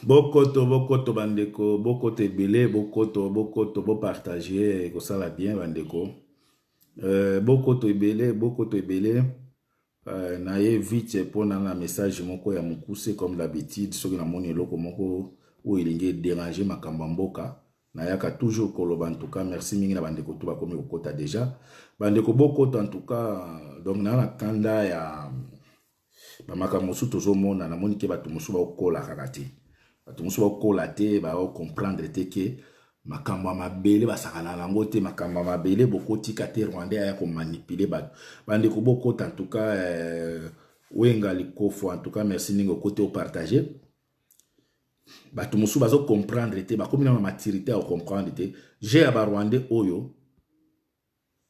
Bokoto bandeko, bokoto ebele, bokoto, bo partager, ko sala bien bandeko. Bokoto ebele, na ye vite pour na message moko ya mukuse comme d'habitude, soki na moni eloko moko ou ilingi déranger makambo mboka. Na yaka toujours koloba en tout cas, merci mingi na bandeko to ba komi kokota déjà. Bandeko bokoto en tout cas, donc na kanda ya ba makambo su tozo mona na moni ke batu musu ba okola kakati. Batu musu ba okola te ba comprendre te ke makambo mabele basakana nango te makambo mabele bokoti kate Rwanda ya ko manipuler ba bandeko bokota en tout cas wenga likofo en tout cas merci ningo côté au partager. Batu musu bazo comprendre te ba komi na maturité à comprendre te j'ai aba Rwanda oyo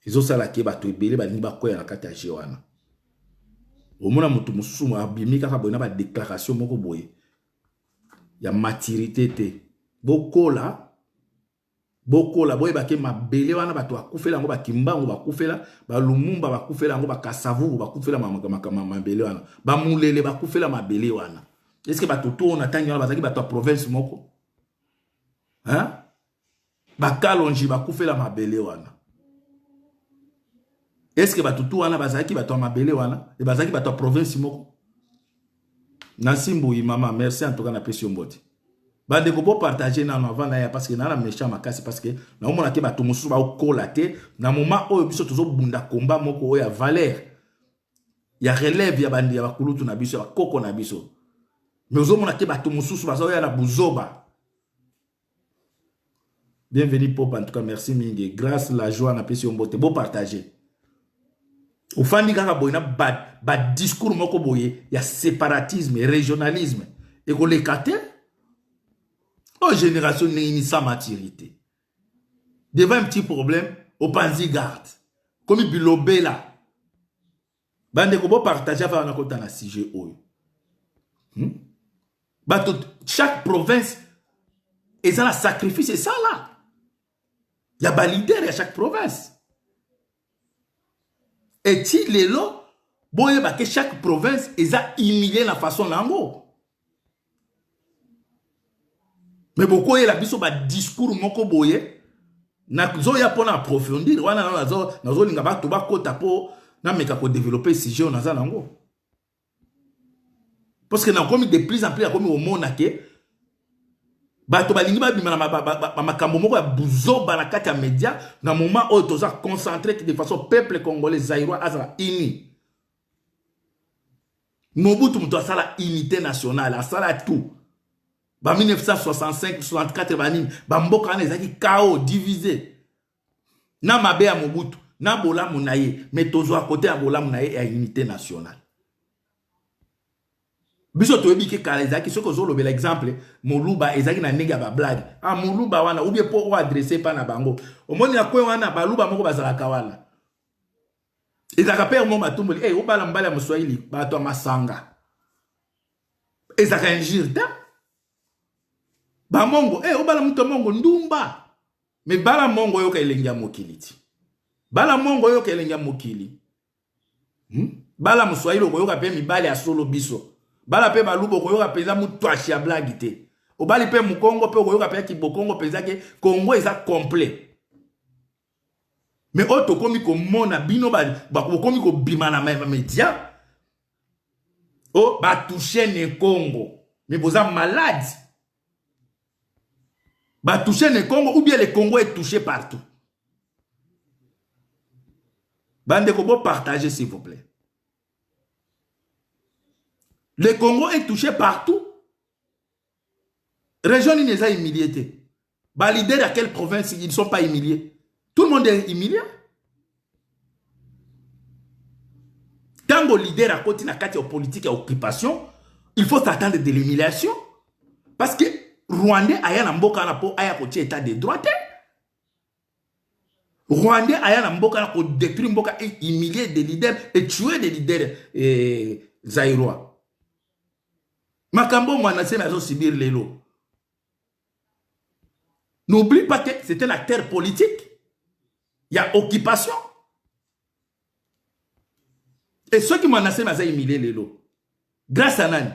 izo sala ke batu ebele ba ni ba koya na kata jewana. Omona mutu mususu abimi kaka boye na ba déclaration moko boye ya maturité te bokola boye bake mabele wana bato bakufela yango bakimbango bakufela balumumba bakufela yango bakasavu bakufela mabele wana bamulele bakufela mabele wana. Est-ce que bato to on atangi wana bazaki bato province moko hein bakalonji bakufela mabele wana. Est-ce que bato to wana bazaki bato mabele wana e bazaki bato province moko. Nasimbu mama merci en tout cas na pression mbote. Bande ko partager na avant na parce que na méchant makasi parce que na omona ke bato mususu ba okola te na moment oyo biso tozo bunda komba moko oyo ya valeur ya relève ya bandi ya bakulutu na biso ya koko na biso. Mais ozomona ke bato mususu bazo ya na buzoba. Bienvenue pop en tout cas merci mingi grâce la joie na pression mbote bo partager. Ofandi kaka boye na ba discours moko boye ya séparatisme et régionalisme et ko lekate oh génération n'est sans maturité devant un petit problème au panzi garde comme bilobe là bande ko bo partager fa na kota na sujet oyo bato chaque province et ça la sacrifice c'est ça là il y a ba leader à chaque province. Et si les lots, boye ba que chaque province ils a humilié la façon lango. Mais beaucoup y la biso ba discours moko boye na zo ya pona approfondir wana na zo linga ba to ba kota po na meka ko développer sujet na za lango. Parce que na comme de plus en plus comme au monde ke ba to ba lingi ba bima na makambo moko ya buzo ba na kati ya média na moment où toza concentré de façon peuple congolais zaïrois azala uni. Mobutu muto asala unité nationale asala tout. Ba 1965 64 banini ba mboka na ezaki chaos divisé. Na mabe ya Mobutu na bola munaye mais tozo à côté ya bola munaye ya unité nationale. Biso to ebike kala ezaki soko zo lobela exemple Moluba ezaki na nega ba blague ah Moluba wana ou bien pour adresser pa na bango omoni na kwe wana baluba moko bazalaka wana ezaka père mo matumboli eh obala mbala muswahili bato masanga ezaka injure ba mongo eh obala muto mongo ndumba me bala mongo yoka elengia mokiliti bala mongo yoka elengia mokili bala muswahili okoyoka pe mibale ya solo biso bala pe balubo koyoka peza mutwashi ya blague te obali pe mukongo pe koyoka pe kibokongo peza ke Congo eza complet mais oto komi ko mona bino ba komi ko bima na media o ba toucher ne Congo mais boza malade ba toucher ne Congo ou bien le Congo est touché partout bande ko bo partager s'il vous plaît. Le Congo est touché partout. Région n'est pas humiliée. Bah, leader à quelle province ils ne sont pas humiliés? Tout le monde est humilié. Tant que leader à côté de la politique et occupation, il faut s'attendre de l'humiliation. Parce que Rwandais a un mboka na po aya côté état de droit. Rwandais a un mboka na po détruire mboka et humilier des leaders et tuer des leaders zaïrois. Makambo Mwanase mazo subir lelo. N'oublie pas que c'est un acteur politique. Il y a occupation. Et ceux qui Mwanase mazo humilié lelo. Grâce à Nani.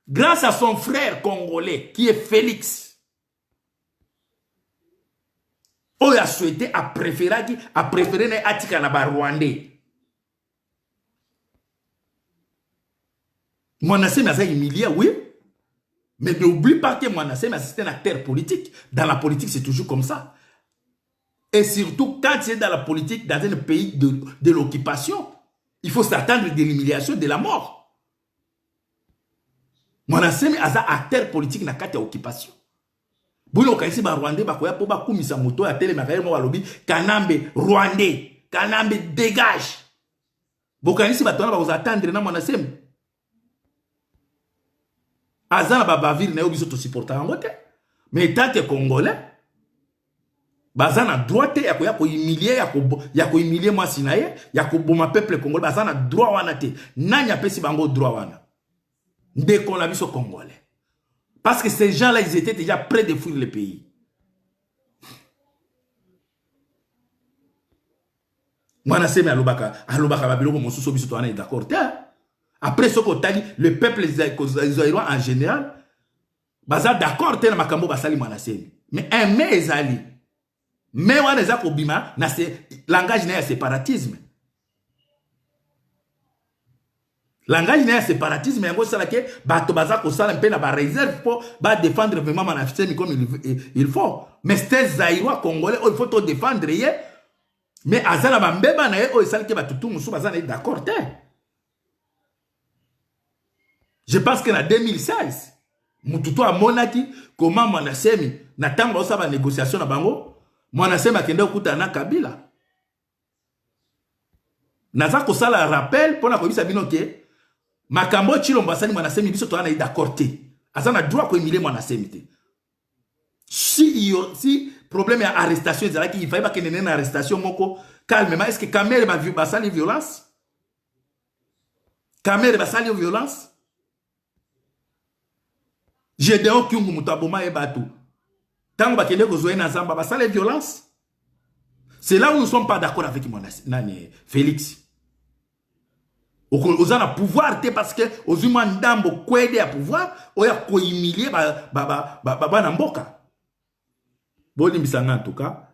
Grâce à son frère congolais, qui est Félix, il a souhaité, a préféré Atika na Rwandais. Mwanasemi a humilié, oui. Mais n'oublie pas que Mwanasemi c'est un acteur politique. Dans la politique, c'est toujours comme ça. Et surtout, quand tu es dans la politique, dans un pays de l'occupation, il faut s'attendre de l'humiliation, de la mort. Mwanasemi est un acteur politique dans la occupation. Boulo kaisi ba Rwandais ba koya po ba kumisa moto ya tele makayemo balobi Kanambe Rwandais, Kanambe dégage. Bokanisi ba tona ba vous attendre na Mwanasemi. Azana babaville na yo biso to supporter en côté. Mais tant que congolais bazana droit ya ko humilier ya ko humilier moi sinaye ya ko boma peuple congolais bazana droit wana te. Nanya pesi bango droit wana. Dès qu'on a biso congolais. Parce que ces gens-là ils étaient déjà prêts de fuir le pays. Mwanasemi alobaka babiloko mosusu biso to wana d'accord te. Après ce qu'on t'a dit, le peuple israélien en général, baza d'accord te na makambo basali Mwanasemi. Mais un mais ezali. Mais wana eza kobima na se langage na ya séparatisme. Langage na ya séparatisme yango sala ke bato baza ko sala mpe na ba réserve pour ba défendre vraiment Mwanasemi comme il faut. Mais c'est zaïrois congolais, il faut to défendre ye. Mais azala ba mbeba na ye o sala ke batutu musu baza na d'accord te. Je pense que en 2016, Mututu a monaki comment Mwanasemi na tango osa ba négociation na bango, Mwanasemi akende okuta na Kabila. Naza ko sala rappel pona ko bisa bino ke makambo Chilombo asali Mwanasemi biso to ana d'accord te. Azana droit ko humilier Mwanasemi te. Si problème ya arrestation ezalaki il fallait pas que nene na arrestation moko calmement. Est-ce que Kamere ba sali violence? Kamere ba sali violence? J'ai des gens qui ont mutaboma et batou. Tant que vous avez une zamba, ça les violences. C'est là où nous ne sommes pas d'accord avec Félix. Vous avez un pouvoir parce que vous avez un dambo kwede à pouvoir, vous avez humilié Namboka. Boli misanga en tout cas.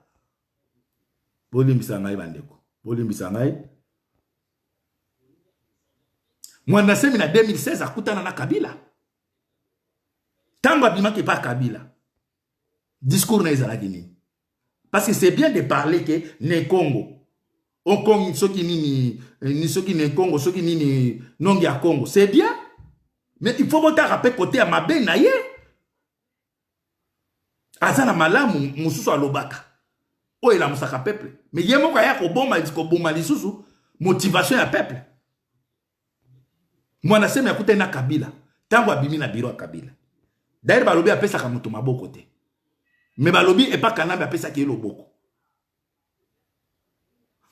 Boli misanga bandeko. Boli misanga. Mwanasemi na 2016 akutana na Kabila. Tamba bima ke pas Kabila. Discours na ezalaki nini. Parce que c'est bien de parler que ne Congo. On Congo soki nini ni soki ne Congo soki nini nongi a Congo. C'est bien. Mais il faut monter rappeler côté à mabe na ye. Azana malamu mususu alobaka. O ela musaka peuple. Mais yemo ka ya ko bomba lisusu motivation ya peuple. Mwanasemi akute na Kabila. Tango abimi na biro ya Kabila. D'ailleurs, balobi a pesa kamuto maboko te. Mais balobi et pas Kanambe a pesa ki loboko.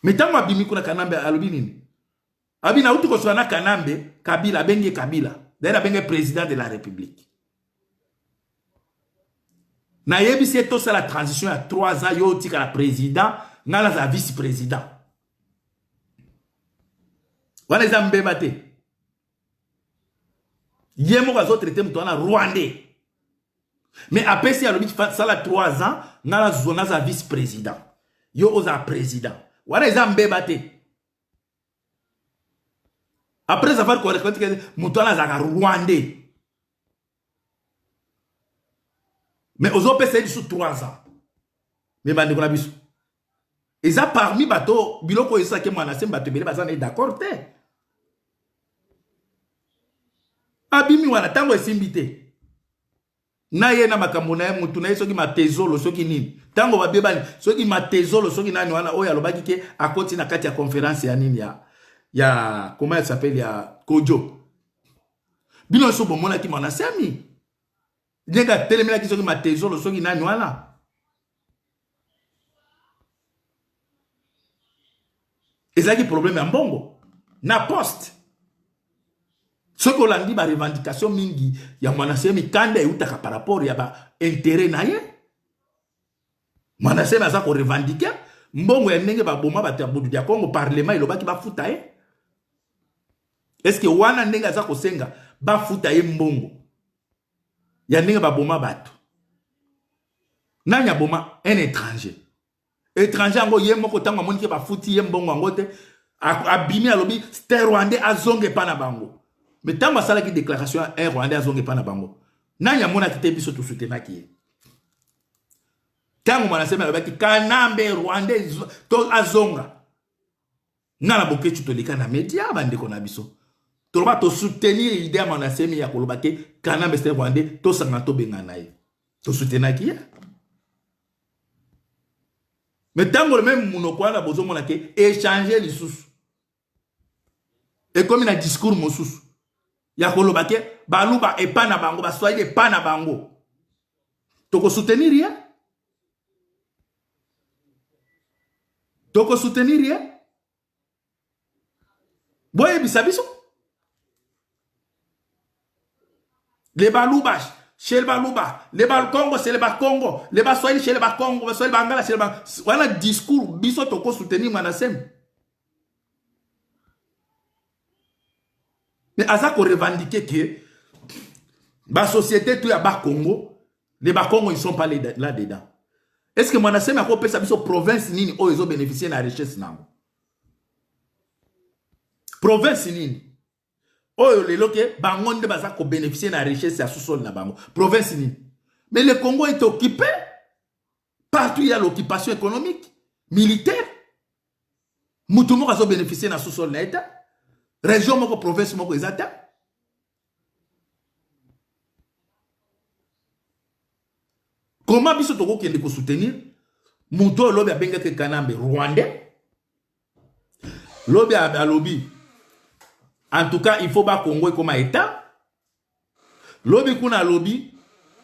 Mais tango abimi kuna Kanambe alobi nini? Abina uti ko swana Kanambe, Kabila benge Kabila. D'ailleurs benge président de la République. Na yebi c'est tout ça la transition à 3 ans yo tika la président, na la vice-président. Wana zambe bate. Yemo ka zo traiter mutwana Rwandais. Mais après, si il y a 3 ans, on a un vice-président. Yo a un président. Voilà, ils ont un après avoir correcté que Moutouana a un Rwandais. Mais aux autres, c'est sous 3 ans. Mais ils ont parmi bateau, biloko isa ke Mwanasemi bateau, mais ils sont d'accord. Abimi wana tango esimbité. Na ye na makambo na mutu na soki matezolo soki nini tango babebani soki matezolo soki nani wana oya lobaki ke akoti na kati ya conférence ya nini ya comment elle s'appelle ya Kojo bino so bomona ki Mwanasemi ndenga telemela ki soki matezolo soki nani wana ezaki problème ya mbongo na poste. Ce qu'on a dit, la revendication mingi, ya Mwanasemi kanda eutaka par rapport ya ba intérêt na ye. Mwanasemi aza ko revendiquer mbongo ya ndenge ba boma ba tabudu ya Congo parlement ilobaki ba futa ye. Est-ce que wana ndenge aza ko senga ba futa ye mbongo ya ndenge baboma bato nani aboma un étranger yango ye moko ntango amoni ke bafuti ye mbongo yango te abimi alobi c'était rwandais azonge epa na bango mais ntango asalaki déclaration ya un rwandais azonge epa na bango nani amonaki te biso tosutenaki ye ntango mwanaseme alobaki kanambe rwandais to azonga nga na boketu toleka na media bandeko na biso toloba tosoutenir idée ya mwanaseme ya koloba ke kanambe c'était rwandais tosanga tobenga na ye tosutenaki ye mais tango le même monoko wana bozomona ke échanger lisusu ekomi na discours mosusu ya koloba ke baluba epa na bango baswahili epa na bango tokosoutenir ye tokosoutenir ye boyebisa biso les balubas chez le Balouba, les Balcongo, c'est les Bakongo, les Baswahili chez les Bakongo, les Baswahili Bangala chez les Bangala. Voilà le discours, biso toko soutenir Manasem. Mais à ça qu'on revendique que la société, tout y a Bakongo, les Bakongo, ils ne sont pas là-dedans. Est-ce que Manasem a coupé sa province nini, où ils ont bénéficié de la richesse nango? Province nini? Oyo lelo ke bangonde baza ko bénéficier na richesse ya sous-sol na bango province ni mais le Congo est occupé partout il y a l'occupation économique militaire mutu moko azo bénéficier na sous-sol na état région moko province moko ezata comment biso toko kende ko soutenir mutu lobi abenga ke kanambe rwandais lobi alobi. En tout cas, il faut que Congo comme État. Lobby kuna lobby.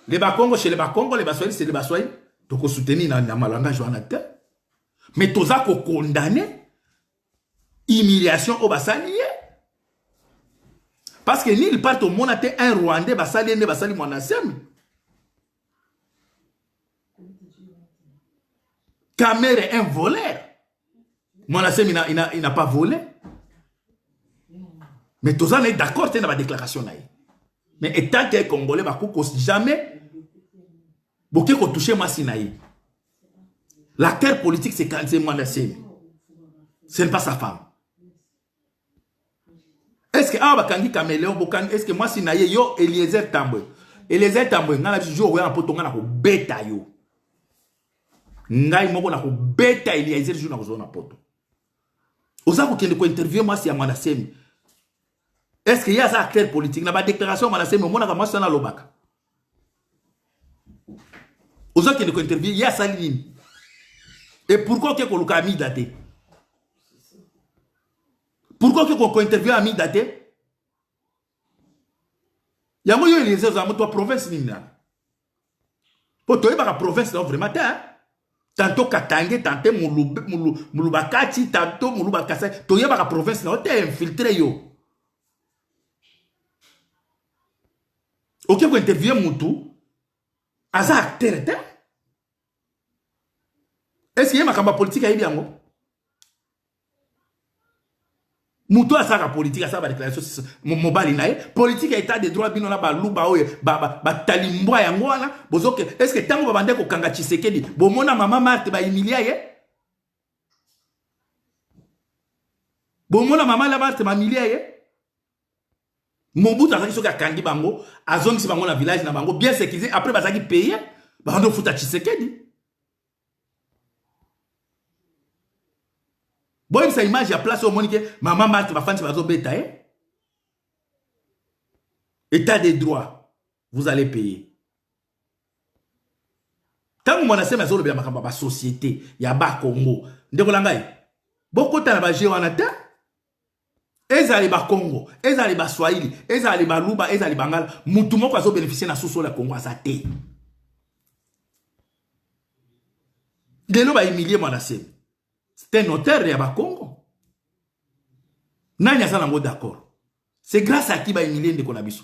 Les Bakongo chez les Bakongo, les Baswahili c'est les Baswahili. Donc on soutenir dans ma langage en acteur. Mais tous ça qu'on condamne humiliation au Bassali. Parce que ni il part au monde un Rwandais Bassali ne Bassali monasem. Kamer est un voleur. Monasem il n'a pas volé. Mais tous on est d'accord dans la déclaration. Mais étant que les Congolais, jamais, beaucoup ont touché Massinaï. La terre politique, c'est quand c'est Manasem. Ce n'est pas sa femme. Est-ce que Abakandi Caméléon, est-ce que Massinaï, yo, Eliezer Tambwe. Eliezer Tambwe, n'a la jour où on a poté on a bêta yo. Ngai moko na ko bêta Eliezer jour na ko zona poto. Oza ko kende ko interview Massi ya Manasem. Est-ce qu'il y a ça acteur politique? N'a pas déclaration, mais c'est mon avis, moi, c'est un lobaka. Aux autres qui nous interviewent, il y a ça ligne. Et pourquoi que qu'on a mis daté? Pourquoi que qu'on interviewe a mis daté? Il y a moyen les autres à toi province ligne. Pour toi, il y a la province là vraiment tantôt Katangé, tantôt Moulubakati, tantôt Moulubakasa. Toi, il y a la province là, t'es infiltré yo. Ok, vous interviewez Moutou, Aza acteur, est-ce qu'il y a ma politique à Ibiango? Moutou a sa politique, a sa déclaration, mon balinae, politique à état de droit, binona ba luba oye, ba talimboa yangwana, bozoke, est-ce que tango babande ko kanga Tshisekedi, bomona mama Marthe ba humilia ye? Bomona mama la Marthe ba humilia ye? Mobutu azaki soki akangi bango azongisi bango na village na bango bien sécurisé après bazaki payé bando futa Tshisekedi boy sa image ya place au monique maman Marthe ba fanti bazo beta état des droits vous allez payer tant mon asema zo lobela makamba ba société ya ba Congo ndeko langai bokota na ba jewanata ezali ba Congo, ezali ba Swahili, ezali ba Luba, ezali Bangala, mutu moko azo bénéficier na sous-sol ya Congo azate. Delo ba humilier Manasem. C'est un notaire ya ba Congo. Nanya sana ngo d'accord. C'est grâce à qui ba humilier ndeko na biso.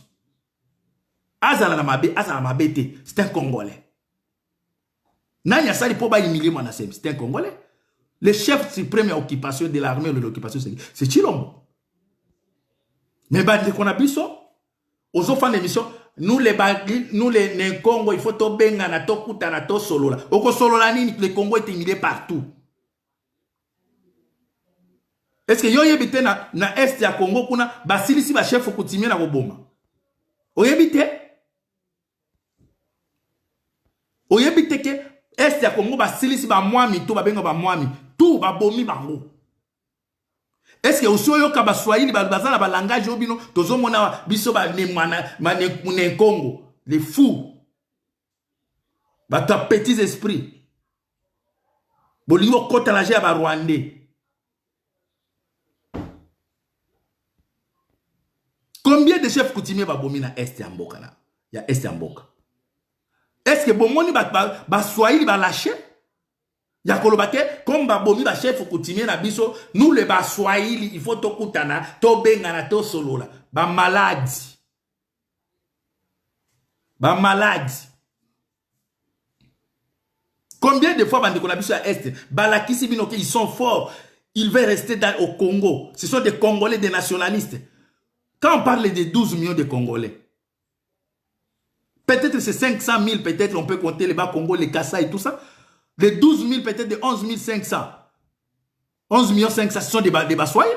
Azala na mabe te, c'est un Congolais. Nanya sali po ba humilier Manasem, c'est un Congolais. Le chef suprême à occupation de l'armée de l'occupation, c'est Chilombo. Mais bah, qu'on a biso, aux enfants d'émission, nous les Congo, il faut to benga na to kuta na to solola. Oko solola nini, le Congo est humilié partout. Est-ce que yo yebite na est ya Congo kuna basilisi ba chef coutumier na koboma? Oyebite? Oyebite ke est ya Congo basilisi ba mwami to ba benga ba mwami, tout ba bomi bango. Est-ce que aussi oyoka ba Swahili bazala ba langage obino tozo mona biso ba ne Congo, les fous. Ba ta petits esprits. Bolingo kota la ba Rwandais. Combien de chefs coutumiers va bomber na Est ya Mboka là? Il y a Est ya Mboka. Est-ce que bomoni ba Swahili ba lâcher? Ya kolobake comme ba bomi ba chef coutumier na biso, nous les ba Swahili, il faut to kutana, to bengana, to solola. Ba malade. Ba malade. Combien de fois bande konabiso à Est, balakisi bino ils sont forts, ils veulent rester au Congo. Ce sont des Congolais, des nationalistes. Quand on parle de 12 millions de Congolais, peut-être c'est 500 000, peut-être on peut compter les bas Congo, les Kassa et tout ça. Les 12 000, peut-être de 11 500. 11 500, ce sont des Baswahili.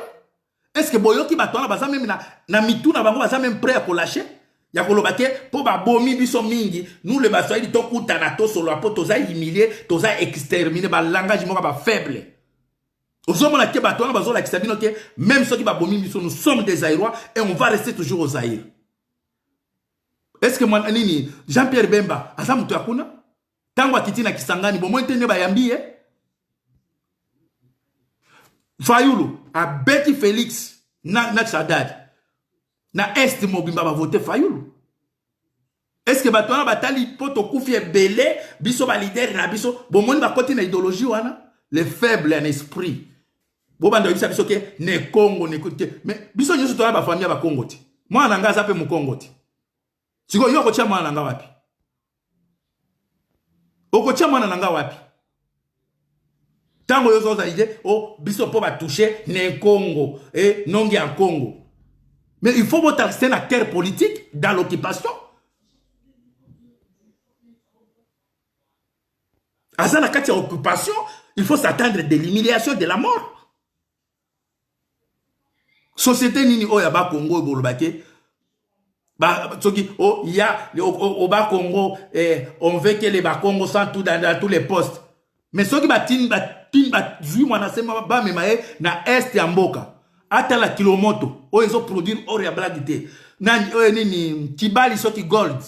Est-ce que Boyoki Batouana, même na mitou, na bango, même prêt à lâcher? Ya kolobake, pour ba bomi biso mingi, nous les Baswahili, to kutana, to solo, po toza humilié, toza exterminé, ba langage moka ba faible. Même ceux qui va bomber, nous sommes des Zaïrois et on va rester toujours aux Zaïre. Est-ce que moi, Jean-Pierre Bemba, Azam Tuakuna, Tangwa Kitina Kisangani, bon, moi, je Bayambi, Fayoulou, à Betty Félix, na Tchadad, na Est Mobimba va voter Fayoulou. Est-ce que Batouana Batali, poto Koufi est belé, biso ba leader, na biso, bon, moi, va côté na idéologie, wana, les faibles en esprit. Bobanda yisa biso ke ne Congo ne kote mais biso nyoso to ba famille ba Congo ti moi nanga zape mu Congo ti siko yo ko tia mwana nanga wapi oko tia mwana nanga wapi tango yo zoza ide o biso po ba toucher ne Congo et nongi en Congo mais il faut voter un acteur politique dans l'occupation à la carte occupation il faut s'attendre de l'humiliation de la mort. Société nini o ya ba Congo bolobake ba soki o ya au ba Congo on veut que les ba Congo sont tout dans tous les postes mais soki ba tin ba zui mwana sema ba memaye na Est ya Mboka ata la kilomoto o ezo produire or ya blagité na nini Kibali soki gold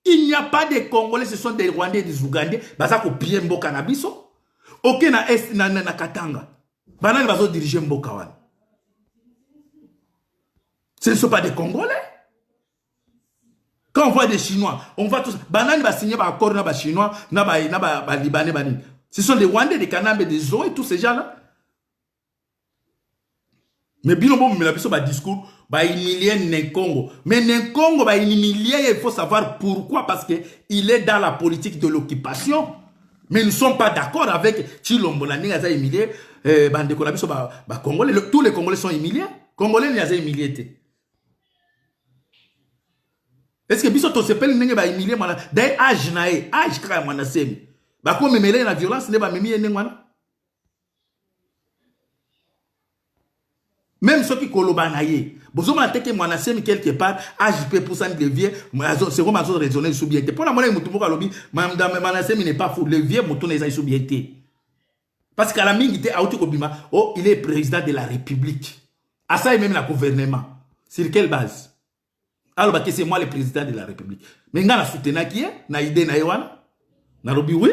il n'y a pas de Congolais ce sont des Rwandais des Ougandais baza ko piller Mboka na biso OK na Est na Katanga banani bazo diriger Mboka wana. Ce ne sont pas des Congolais. Quand on voit des Chinois, on voit tous. Banane va signer un accord na Chinois, na Libanais, banane. Ce sont des Rwandais, des Kanambé, des Zo et tous ces gens-là. Mais bien bon, mais la personne va discours, va humilier Nkongo. Mais Nkongo va humilier, il faut savoir pourquoi. Parce qu'il est dans la politique de l'occupation. Mais nous ne sommes pas d'accord avec Chilombo, la nègre a humilié, Congolais. Tous les Congolais sont humiliés. Congolais n'y a pas humilié. Est-ce que biso to sepeli nenge ba humilier mwana dai âge nae âge kaka mwana semi ba ko memele na violence ne ba memi ene mwana même ceux qui koloba na ye bozo mwana teke mwana semi quelque part âge peut pour ça de vieux c'est comme ça raisonner sous bien pour la mwana mutu boka lobi mwana semi n'est pas fou le vieux mutu n'est sous bien parce qu'à la mingi te auto kobima oh il est président de la République à ça et même la gouvernement sur quelle base? Alors, c'est moi le président de la République. Mais je suis qui est, na idée na yewana. Na robi oui.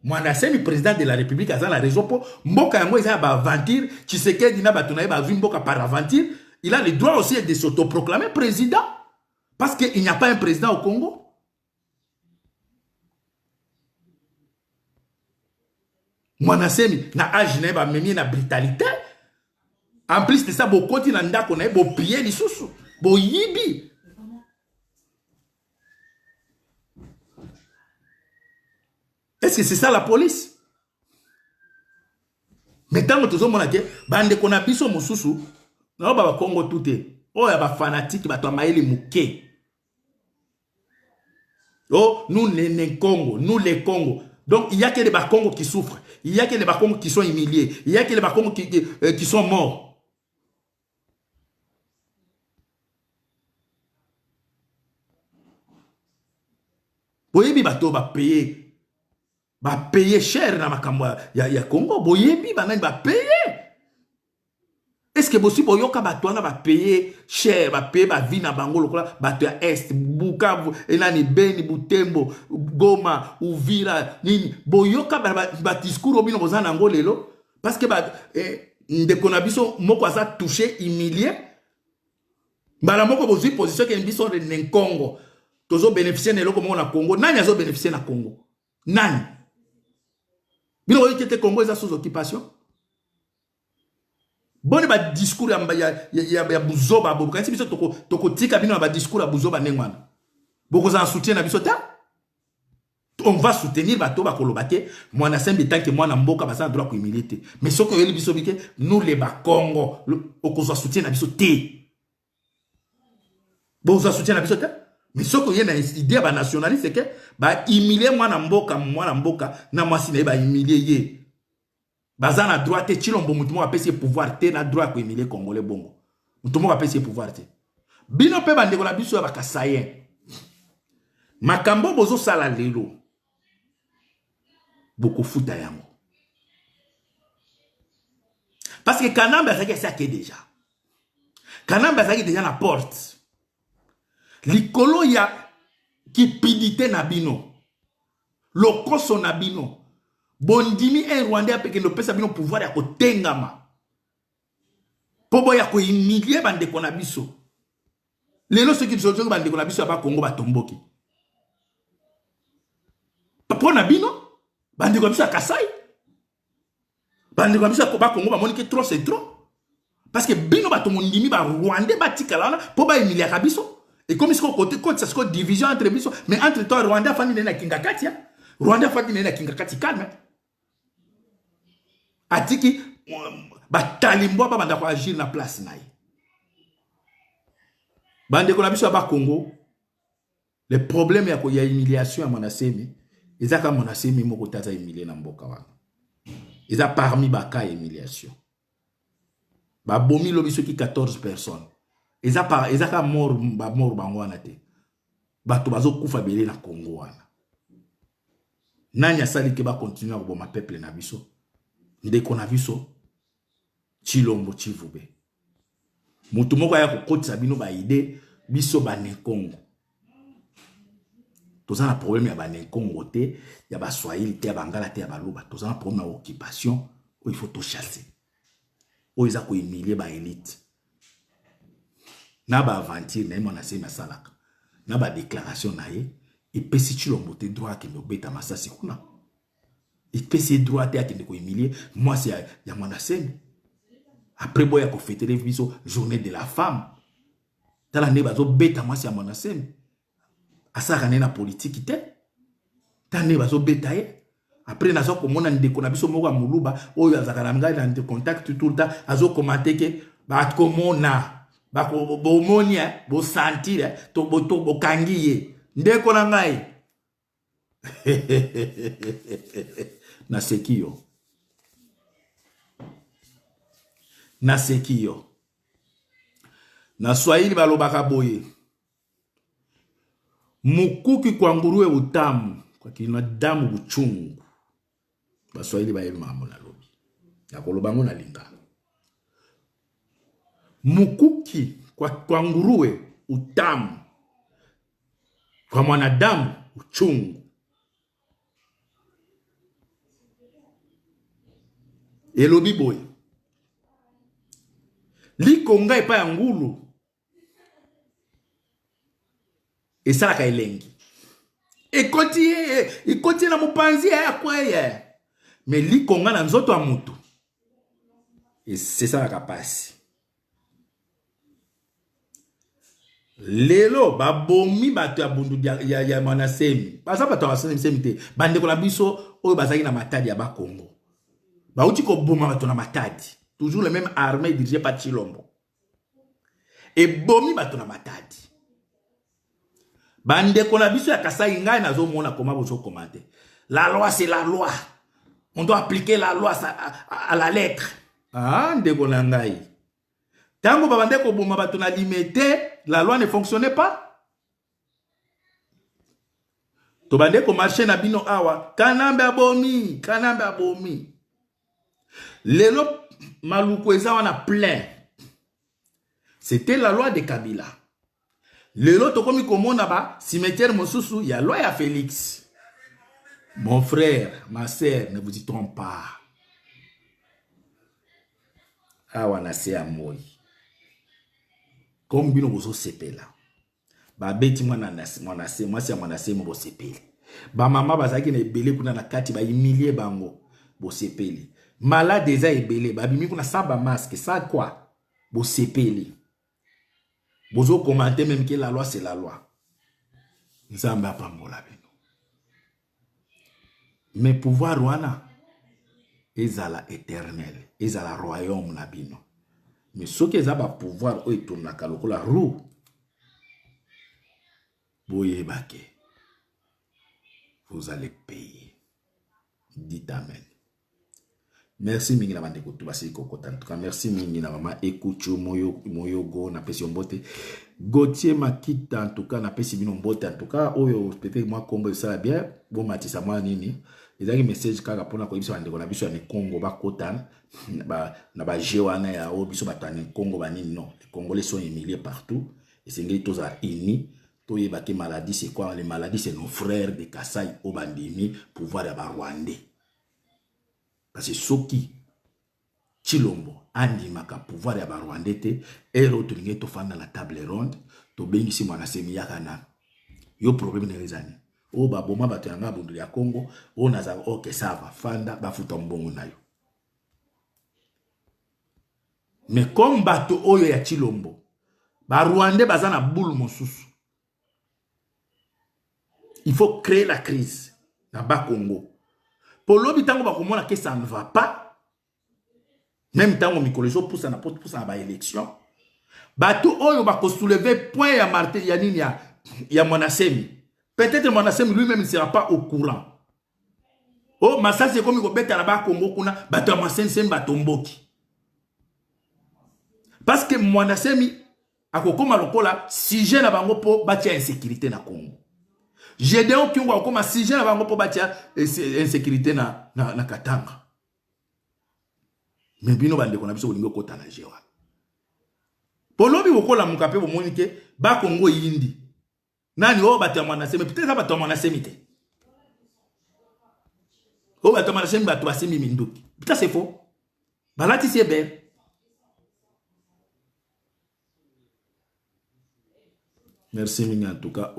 Moi, je suis président de la République. À la raison pour Mboka yango isa ba aventure. Tshisekedi na batunaye ba vu Mboka par aventure. Il a le droit aussi de s'autoproclamer président. Parce qu'il n'y a pas un président au Congo. Moi, na âge na ba memi na brutalité. En plus de ça, bo koti na ndako na bo pied li susu. Bo yibi. Est-ce que c'est ça la police? Mais tant que tout le monde a dit, bande qu'on a biso mosusu, non ba Congo tout est. Oh ya ba fanatique ba to maele muke. Oh, nous les Congo, nous les Congo. Donc, il n'y a que les Bakongos qui souffrent. Il n'y a que les Bakongos qui sont humiliés. Il n'y a que les Bakongos qui sont morts. Boyebi bato ba payer cher na makambo ya Congo. Boyebi banani ba payer. Est-ce que bosi boyoka bato na ba payer cher, ba payer ba vie na bango lokola bato ya Est, Bukavu, enani Beni, Butembo, Goma, Uvira, nini. Boyoka ba discours obino bozana ngo lelo parce que ba ndeko na biso moko aza touché, humilié. Bala moko bozi position ke biso de Congo. Tozo bénéficier na eloko moko na Congo. Nani azo bénéficier na Congo? Nani? Bino oyi kete Congo eza sous occupation. Boni ba discours ya buzoba bobo. Kanisi biso toko tika bino ba discours ya buzoba nengwana. Boko za soutien na biso ta? On va soutenir bato ba kolobate. Mwana sembi tant que mwana mboka basa droit ko humilité. Mais soko yeli biso bike nous les ba Congo. Okoza soutien na biso te. Boza soutien na biso te? Mais ce que y a une idée ba nationaliste c'est que ba humilier mwana mboka na mwasi na ba humilier ye. Baza na droit te chilombo mutumo a pesi pouvoir te na droit ko humilier congolais bongo. Mutumo a pesi pouvoir te. Bino pe bande ko na biso ba kasayen. Makambo bozo sala lelo. Boko futa yango. Parce que Kanamba ça que déjà. Kanamba ça déjà la porte. Likolo ya kipidité na bino. Lokoso na bino. Bondimi un Rwandais apeke no pesa bino pouvoir ya kotengama. Pobo ya ko humilier bande ko na biso. Lelo ceux qui sont bande ko na biso ba Congo ba tomboki. Papo na bino bande ko biso Kasai. Bande ko biso ba Congo ba monike trop c'est trop. Parce que bino ba to mondimi ba Rwandais ba tikala po ba humilier ka biso. Et comme ils sont côté côté ça se division entre biso mais entre toi Rwanda fani na kingakati Rwanda fani na kingakati calme atiki batalimbo ba banda ko agir na place naï bande ko na biso ba Congo le problème ya ko ya humiliation ya monasemi ezaka monasemi moko tata humilier na mboka wana eza parmi baka humiliation ba bomi lo biso ki 14 personnes. Ezaka mort bangwana te. Bato bazo kufa belé na Congo wana. Nani asali ke ba continuer ko boma peuple na biso. Ndeko na biso Chilombo Chivube. Mutu moko ya ko kotisa bino ba idée biso ba ne Congo. Toza na problème ya ba ne Congo te, ya ba Swahili te, ya bangala te, ya ba loba. Toza na problème na occupation où il faut tout chasser. Où ils a ko humilier ba élite. Na ba aventure na mona se masalaka na ba déclaration na ye et pesi Chilombo te droit que me beta masasi kuna et pesi droit te akende ko humilier moi c'est ya mona se après boya ko fêter biso journée de la femme tala ne bazo beta moi c'est ya mona se asaka na politique te tane bazo beta ye après nazo ko mona ndeko na biso moko muluba oyo azaka na ngai na contact tout le temps azo commenter que ba ko mona bako bomonia bo sentir to bo kangiye ndeko na ngai na sekio na Swahili balobaka boye mukuki kwa nguruwe utamu kwa kina damu buchungu ba Swahili ba yema na lobi ya kolobango na linga. Mukuki kwa nguruwe utamu kwa mwanadamu uchungu. Elobi boy likonga epa ya ngulu esalaka elengi ekoti na mopanzi ya kweye me likonga na nzoto ya mutu esalaka pasi. Lelo babomi bato ya bundu ya monasemi baza bato ya semi te bande ko la biso oyo bazaki na matadi ya ba Congo ba uti ko boma bato na matadi toujours le même armée dirigée par Chilombo et bomi bato na matadi Bande qu'on a biso ya Kasai ngai nazo mona comment vous commenter. La loi c'est la loi. On doit appliquer la loi à la lettre. Ah, ndeko na ngai. Tango babande ko boma bato na limité, la loi ne fonctionnait pas. To bande ko marché na bino awa, kanambe abomi, kanambe abomi. Lelo maluko eza wana plein. C'était la loi de Kabila. Lelo to komi komona ba cimetière mosusu ya loi ya Félix. Mon frère, ma sœur, ne vous y trompe pas. Awa na se amoi. Comme bino bozo sepela. Ba beti mwana se mwasi ya mwana se mo sepeli. Ba mama bazaki na ebele kuna na kati ba humilier bango bo sepeli. Malade eza ebele ba bimi kuna saba masque, ça quoi? Bo sepeli. Bozo commenter même que la loi c'est la loi. Nzamba pambola bino. Mais pouvoir wana ezala éternel, ezala royaume na bino. Mais ce qui ezaba pouvoir o etonaka lokola roue. Boye bake. Vous allez payer. Dites amen. Merci mingi na bande kutu basi kokota. En tout cas, merci mingi na mama Ekucho Moyogo na pesi mbote. Gauthier Makita en tout cas na pesi bino mbote. En tout cas, oyo peut-être moi kombo ça bien. Bon matisa moi nini. Ezaki message kaka pona ko biso ndeko na biso ya Congo ba kota na ba jewana ya o biso batani Congo ba nini non. Les Congolais sont humiliés partout et c'est ngeli toza ini. Toye baki maladie c'est quoi? Les maladies c'est nos frères de Kasai au bandimi pouvoir ya ba Rwandais. Parce que Soki Chilombo andi maka pouvoir ya ba Rwandais te ero to linge to fanda la table ronde to bengisi mwana semi yakana. Yo problème ne rezani. O ba boma bato yanga bundu ya Congo o naza oke sava fanda bafuta mbongo nayo. Mais comme bato oyo ya Chilombo ba Rwandais bazana boule mosusu. Il faut créer la crise dans bas Congo. Pour l'obi tango ba komona que ça ne va pas. Même tango mikoloso poussa na porte poussa ba élection. Bato oyo ba ko soulever point ya Martin ya nini ya Monasemi. Peut-être Monasemi lui-même ne sera pas au courant. Oh, mais ça c'est comme il beta na ba Congo kuna bato Monasemi batomboki. Parce que Monasemi akokoma lokola sujet na bango po batia insécurité na Congo. Gédéon qui ont comme si j'ai avant pour bâtir insécurité na Katanga. Mais bino bande qu'on a besoin de kota na jewa. Polobi woko la mukape bo monike ba Congo yindi. Nani o batama na semi peut-être batama na semi te. O batama na semi batwa semi minduki. Putain c'est faux. Balati c'est belle. Merci mingi en tout cas.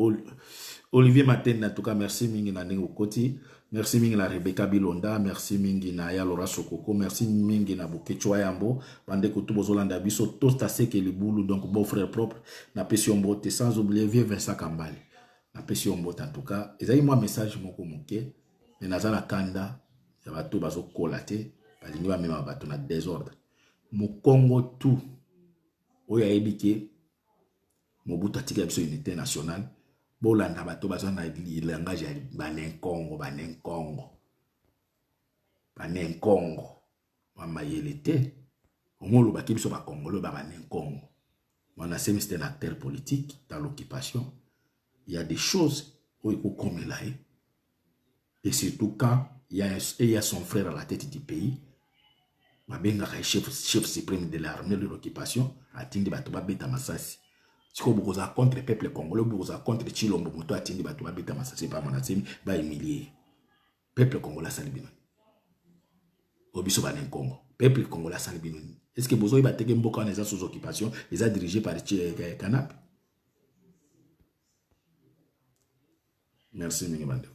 Olivier Maten, en tout cas, merci mingi na Nengo Koti, merci mingi na Rebecca Bilonda, merci mingi na Yalora Sokoko, merci mingi na Bukechwa Yambo, bande ko tubo zolanda biso tosta seke libulu donc beau frère propre na Pession Mbote, sans oublier vieux Vincent Kambali na Pession Mbote en tout cas. Ezali moi message moko moke, mais nazala kanda ya bato bazo kolate, balingi ba mema bato na désordre. Mo Congo tout oya ebike Mobutu atika biso unité nationale. Bolanda bato bazana langage ya banenkongo mama yelete omolo baki biso ba congolais ba banenkongo. Wana semi c'était un acteur politique dans l'occupation. Il y a des choses où il faut comme là et surtout quand il y a son frère à la tête du pays. Mabenga chef suprême de l'armée de l'occupation atindi bato ba beta masasi. Si vous êtes contre le peuple congolais, vous êtes contre Chilombo, vous êtes contre le peuple congolais, pas Monasemi, va humilier. Peuple congolais salibino. Obiso banen Congo. Peuple congolais salibino. Est-ce que vous avez battu un beaucoup en les sous occupation, les a dirigés par Canap? Merci, Mingi Bande.